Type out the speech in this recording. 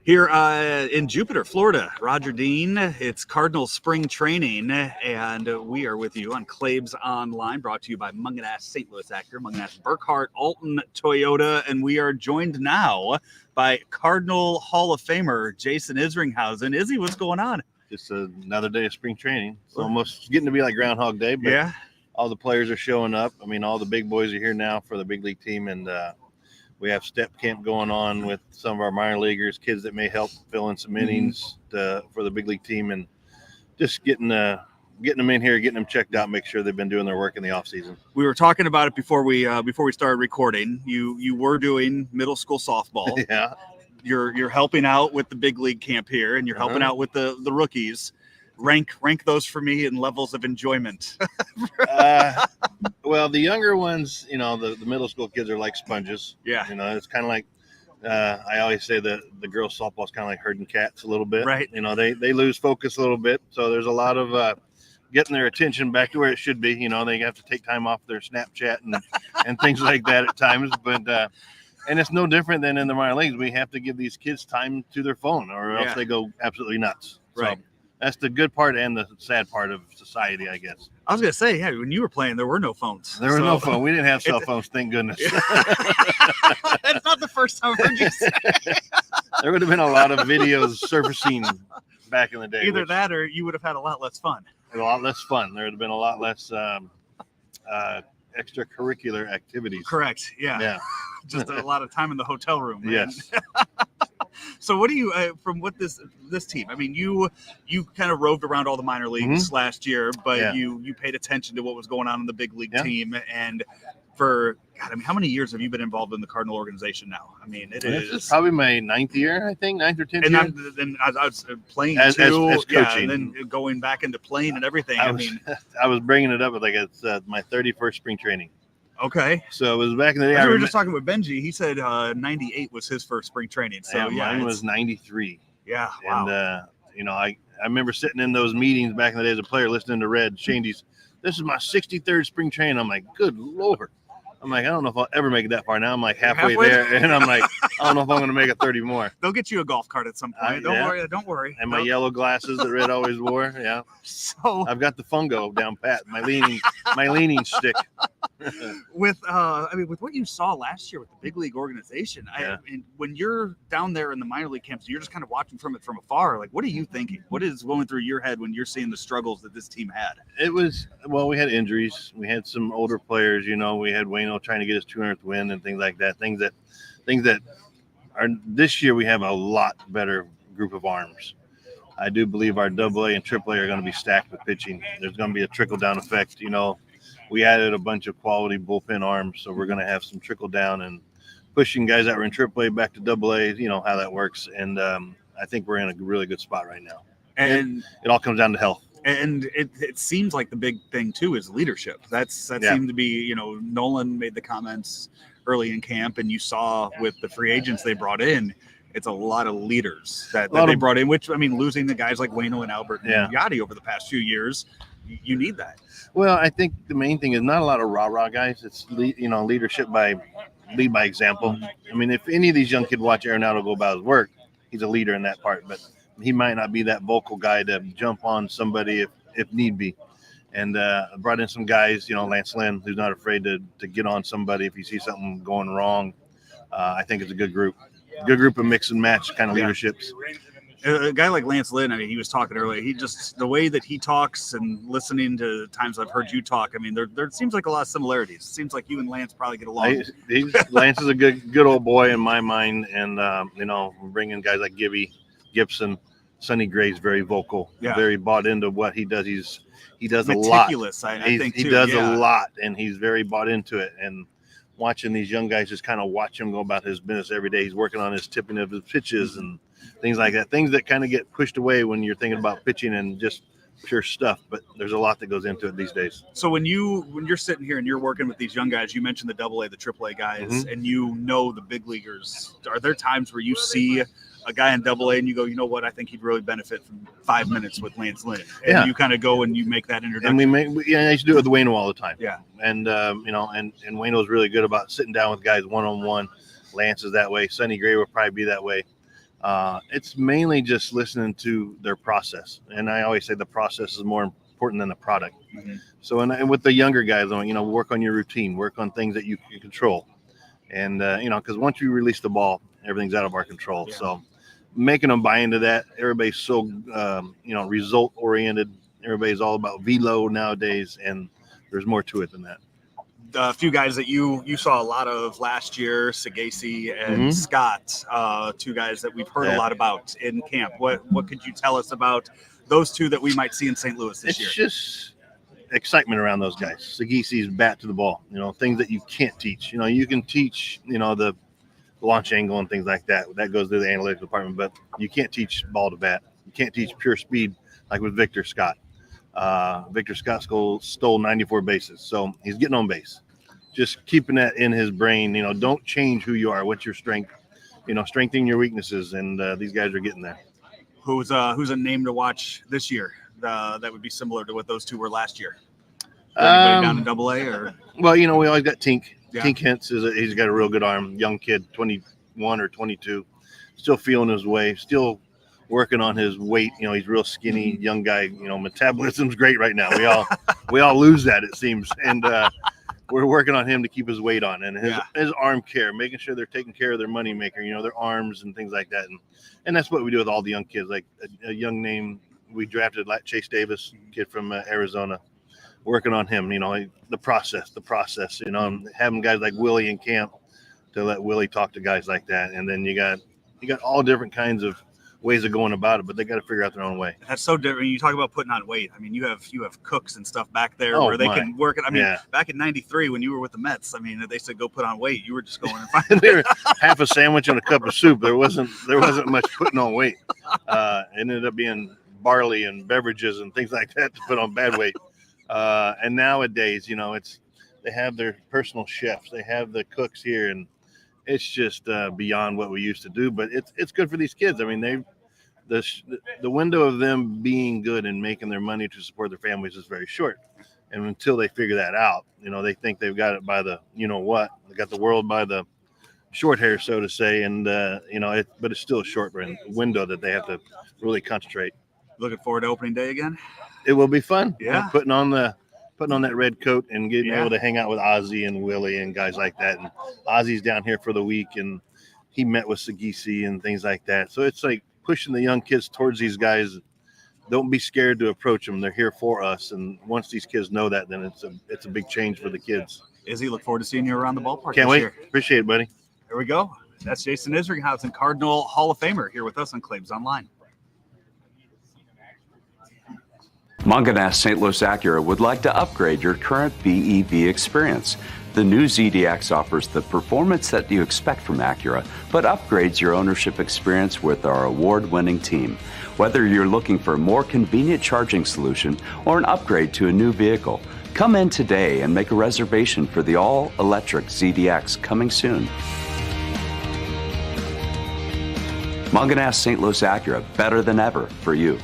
Here in Jupiter, Florida, Roger Dean. It's Cardinals spring training, and we are with you on ClaibsOnline, brought to you by Munganast St. Louis Acura, Munganast Burkhardt, Alton Toyota, and we are joined now by Cardinal Hall of Famer Jason Isringhausen. Izzy, what's going on? Just another day of spring training. It's almost getting to be like Groundhog Day, but Yeah. All the players are showing up. I mean, all the big boys are here now for the big league team, and we have step camp going on with some of our minor leaguers, kids that may help fill in some innings for the big league team, and just getting them in here, getting them checked out, make sure they've been doing their work in the off season. We were talking about it before we started recording. You were doing middle school softball. Yeah. You're helping out with the big league camp here, and you're helping out with the rookies. Rank those for me in levels of enjoyment. Well, the younger ones, the middle school kids are like sponges. Yeah. It's kind of like I always say that the girls softball is kind of like herding cats a little bit. Right. They lose focus a little bit. So there's a lot of getting their attention back to where it should be. They have to take time off their Snapchat and things like that at times. But and it's no different than in the minor leagues. We have to give these kids time to their phone, or else they go absolutely nuts. Right. So that's the good part and the sad part of society, I guess. I was going to say, yeah, when you were playing, there were no phones. There were no phones. We didn't have cell phones, thank goodness. That's not the first time I've heard you say. There would have been a lot of videos surfacing back in the day. Either that or you would have had a lot less fun. A lot less fun. There would have been a lot less extracurricular activities. Correct. Yeah. Yeah. Just a lot of time in the hotel room. Man. Yes. So what do you from what this team? I mean, you kind of roved around all the minor leagues last year, but you paid attention to what was going on in the big league team. And how many years have you been involved in the Cardinal organization now? I mean, This is probably my ninth year, I think, 9th or 10th and year. Then I was playing as too, coaching, and then going back into playing and everything. I was bringing it up with it's my 31st spring training. Okay. So it was back in the day. We were just talking with Benji. He said 98 was his first spring training. So mine was 93. Yeah. Wow. And I remember sitting in those meetings back in the day as a player, listening to Red Shandy's. This is my 63rd spring training. I'm like, good Lord. I'm like, I don't know if I'll ever make it that far now. I'm like halfway there, and I'm like, I don't know if I'm going to make it 30 more. They'll get you a golf cart at some point. Don't worry. And my yellow glasses that Red always wore. Yeah. So I've got the fungo down pat. My leaning stick. With what you saw last year with the big league organization, and when you're down there in the minor league camps, you're just kind of watching from afar. Like, what are you thinking? What is going through your head when you're seeing the struggles that this team had? We had injuries. We had some older players. We had Wayno trying to get his 200th win and things like that. Things that are this year we have a lot better group of arms. I do believe our AA and AAA are going to be stacked with pitching. There's going to be a trickle down effect. We added a bunch of quality bullpen arms, so we're going to have some trickle down and pushing guys that were in AAA back to AA. How that works, and I think we're in a really good spot right now. And it all comes down to health. And it seems like the big thing too is leadership. That seemed to be, Nolan made the comments early in camp, and you saw with the free agents they brought in, it's a lot of leaders that they brought in. Which losing the guys like Wayno and Albert and Yachty over the past few years, you need that. Well, I think the main thing is not a lot of rah-rah guys. It's leadership lead by example. I mean, if any of these young kids watch Arenado go about his work, he's a leader in that part, but he might not be that vocal guy to jump on somebody if need be. And brought in some guys, Lance Lynn, who's not afraid to get on somebody if you see something going wrong. I think it's a good group of mix and match kind of leaderships. A guy like Lance Lynn, he was talking earlier. He just, the way that he talks and listening to times I've heard you talk, there seems like a lot of similarities. It seems like you and Lance probably get along. Lance is a good old boy in my mind, and bringing guys like Gibson, Sonny Gray's very vocal, very bought into what he does. He does meticulous, a lot. I think he too. Does a lot, and he's very bought into it. And watching these young guys just kind of watch him go about his business every day. He's working on his tipping of his pitches and things like that. Things that kind of get pushed away when you're thinking about pitching and just pure stuff. But there's a lot that goes into it these days. So when you're sitting here and you're working with these young guys, you mentioned the AA, the AAA guys, and the big leaguers. Are there times where you see a guy in AA and you go, you know what, I think he'd really benefit from 5 minutes with Lance Lynn, and you kind of go and you make that introduction? And I used to do it with Wayno all the time. Yeah. And and Wayno's really good about sitting down with guys one-on-one. Lance is that way. Sonny Gray will probably be that way. It's mainly just listening to their process. And I always say the process is more important than the product. Mm-hmm. So, and with the younger guys, work on your routine, work on things that you can control. And, because once you release the ball, everything's out of our control. Yeah. So making them buy into that. Everybody's so, result oriented. Everybody's all about velo nowadays. And there's more to it than that. A few guys that you saw a lot of last year, Sagasi and Scott, two guys that we've heard a lot about in camp. What could you tell us about those two that we might see in St. Louis this year? It's just excitement around those guys. Sagasi's bat to the ball, things that you can't teach. You can teach, the launch angle and things like that. That goes through the analytics department, but you can't teach ball to bat. You can't teach pure speed like with Victor Scott. Victor Scott stole 94 bases, so he's getting on base. Just keeping that in his brain, don't change who you are. What's your strength? Strengthening your weaknesses, and these guys are getting there. Who's a name to watch this year that would be similar to what those two were last year? Anybody down in Double-A or? Well, we always got Tink. Yeah. Tink Hintz he's got a real good arm. Young kid, 21 or 22, still feeling his way, still working on his weight. He's real skinny, young guy. Metabolism's great right now. We all lose that, it seems, and we're working on him to keep his weight on and his arm care, making sure they're taking care of their money maker, their arms and things like that. And that's what we do with all the young kids. Like a young name we drafted, like Chase Davis, kid from Arizona, working on him. The process. Having guys like Willie in camp to let Willie talk to guys like that, and then you got all different kinds of ways of going about it, but they got to figure out their own way. That's so different. You talk about putting on weight. I mean, you have cooks and stuff back there where they can work it. I mean, back in '93 when you were with the Mets, I mean, they said go put on weight. You were just going and finding they were half a sandwich and a cup of soup. There wasn't much putting on weight. It ended up being barley and beverages and things like that to put on bad weight. And nowadays, they have their personal chefs. They have the cooks here, and it's just beyond what we used to do. But it's good for these kids. I mean, the window of them being good and making their money to support their families is very short. And until they figure that out, they think they've got it by the they got the world by the short hair, so to say. And but it's still a short window that they have to really concentrate. Looking forward to opening day again. It will be fun. Yeah. Putting on that red coat and getting able to hang out with Ozzie and Willie and guys like that. And Ozzie's down here for the week, and he met with Sagasi and things like that. So it's like pushing the young kids towards these guys. Don't be scared to approach them. They're here for us. And once these kids know that, then it's a big change for the kids. Izzy, look forward to seeing you around the ballpark. Can't wait. Year. Appreciate it, buddy. There we go. That's Jason Isringhausen, Cardinal Hall of Famer, here with us on ClaibsOnline. Munganast St. Louis Acura would like to upgrade your current BEV experience. The new ZDX offers the performance that you expect from Acura, but upgrades your ownership experience with our award-winning team. Whether you're looking for a more convenient charging solution or an upgrade to a new vehicle, come in today and make a reservation for the all-electric ZDX coming soon. Munganast St. Louis Acura, better than ever for you.